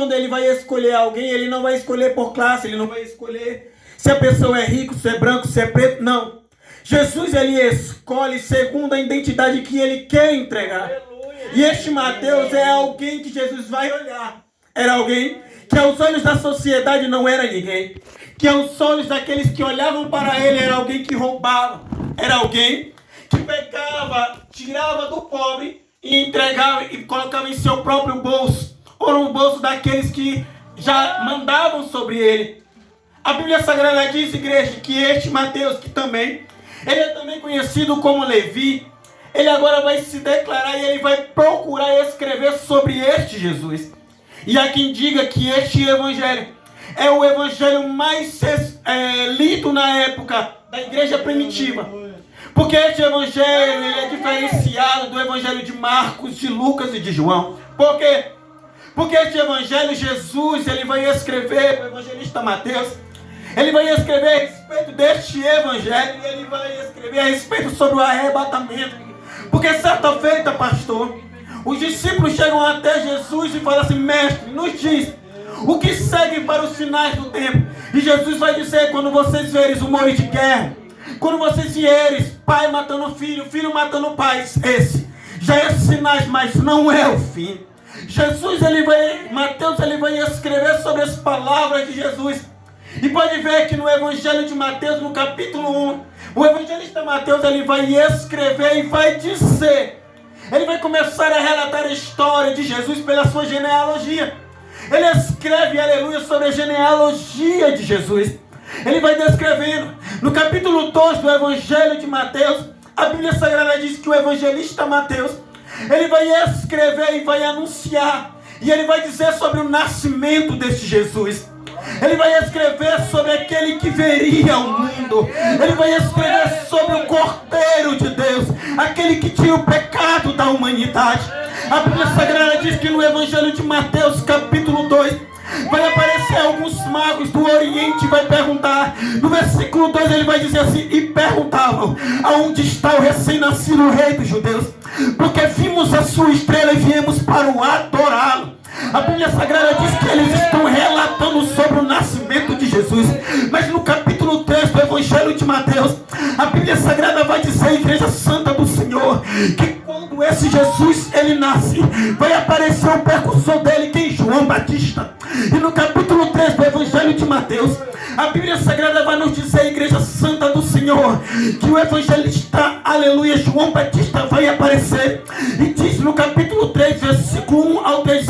quando ele vai escolher alguém, ele não vai escolher por classe, ele não vai escolher se a pessoa é rica, se é branco, se é preto, não. Jesus, ele escolhe segundo a identidade que ele quer entregar. E este Mateus é alguém que Jesus vai olhar. Era alguém que aos olhos da sociedade não era ninguém. Que aos olhos daqueles que olhavam para ele era alguém que roubava. Era alguém que pegava, tirava do pobre e entregava e colocava em seu próprio bolso. Ou no bolso daqueles que já mandavam sobre ele. A Bíblia Sagrada diz, igreja, que este Mateus, que também, ele é também conhecido como Levi, ele agora vai se declarar e ele vai procurar escrever sobre este Jesus. E há quem diga que este evangelho é o evangelho mais lido na época da igreja primitiva. Porque este evangelho ele é diferenciado do evangelho de Marcos, de Lucas e de João. Por quê? Porque este evangelho, Jesus, ele vai escrever, o evangelista Mateus, ele vai escrever a respeito deste evangelho e ele vai escrever a respeito sobre o arrebatamento. Porque certa feita, pastor, os discípulos chegam até Jesus e falam assim: mestre, nos diz o que segue para os finais do tempo. E Jesus vai dizer: quando vocês verem rumores de guerra, quando vocês vierem pai matando filho, filho matando pai, esse já é sinais, mas não é o fim. Mateus ele vai escrever sobre as palavras de Jesus. E pode ver que no Evangelho de Mateus, no capítulo 1, o evangelista Mateus ele vai escrever e vai dizer, ele vai começar a relatar a história de Jesus pela sua genealogia. Ele escreve, aleluia, sobre a genealogia de Jesus. Ele vai descrevendo. No capítulo 2 do Evangelho de Mateus, a Bíblia Sagrada diz que o evangelista Mateus, ele vai escrever e vai anunciar. E ele vai dizer sobre o nascimento deste Jesus. Ele vai escrever sobre aquele que veria o mundo. Ele vai escrever sobre o Cordeiro de Deus, aquele que tinha o pecado da humanidade. A Bíblia Sagrada diz que no Evangelho de Mateus, capítulo 2, vai aparecer alguns magos do Oriente e vai perguntar. No versículo 2 ele vai dizer assim: e perguntavam: aonde está o recém-nascido rei dos judeus? Porque vimos a sua estrela e viemos para o adorá-lo. A Bíblia Sagrada diz que eles estão relatando sobre o nascimento de Jesus. Mas no capítulo 3 do Evangelho de Mateus, a Bíblia Sagrada vai dizer, Igreja Santa do Senhor, que quando esse Jesus ele nasce, vai aparecer o precursor dele, que é João Batista. E no capítulo 3 do Evangelho de Mateus, a Bíblia Sagrada vai nos dizer, Igreja Santa do Senhor, que o evangelista, aleluia, João Batista vai aparecer. E diz no capítulo 3, versículo 1 ao 3,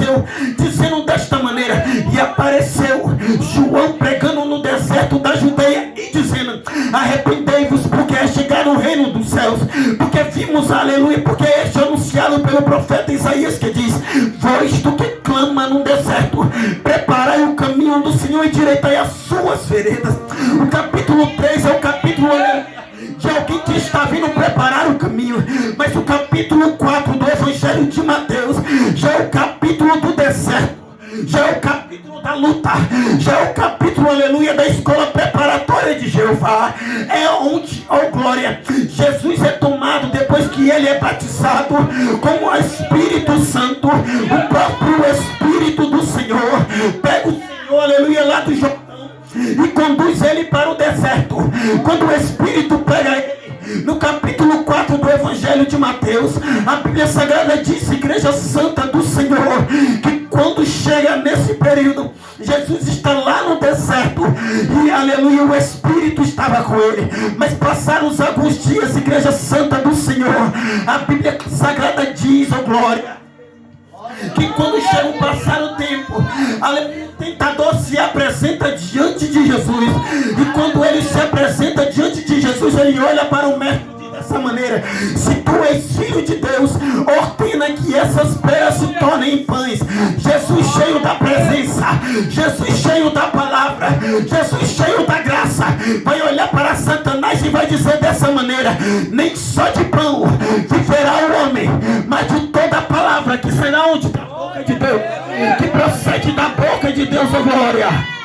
dizendo desta maneira: e apareceu João pregando no deserto da Judeia e dizendo: arrependei-vos, porque é chegado o reino dos céus. Porque vimos, aleluia, porque este é anunciado pelo profeta Isaías, que diz: voz do que clama no deserto, preparai o caminho do Senhor e endireitai as suas veredas. O capítulo 3 é o capítulo de alguém que está vindo preparar o caminho. Mas o capítulo 4 do Evangelho de Mateus já é o capítulo do deserto, já é o capítulo da luta, já é o capítulo, aleluia, da escola preparatória de Jeová. É onde, ó glória, Jesus é tomado depois que ele é batizado com o Espírito Santo. O próprio Espírito do Senhor pega o Senhor, aleluia, lá do Jordão e conduz ele para o deserto. Quando o Espírito pega ele, no capítulo 4 do Evangelho de Mateus, a Bíblia Sagrada diz, Igreja Santa do Senhor, que quando chega nesse período, Jesus está lá no deserto e, aleluia, o Espírito estava com ele. Mas passaram alguns dias, Igreja Santa do Senhor, a Bíblia Sagrada diz, ó glória, que quando chega o passar o tempo, o tentador se apresenta diante de Jesus. E quando ele se apresenta diante de Jesus, ele olha para o mestre dessa maneira: se tu és filho de Deus, ordena que essas pedras se tornem pães. Jesus cheio da presença, Jesus cheio da palavra, Jesus cheio da graça, vai olhar para Satanás e vai dizer dessa maneira: nem só de pão viverá o homem, mas de toda a palavra que será onde? Da boca de Deus, que procede da boca de Deus, ó glória.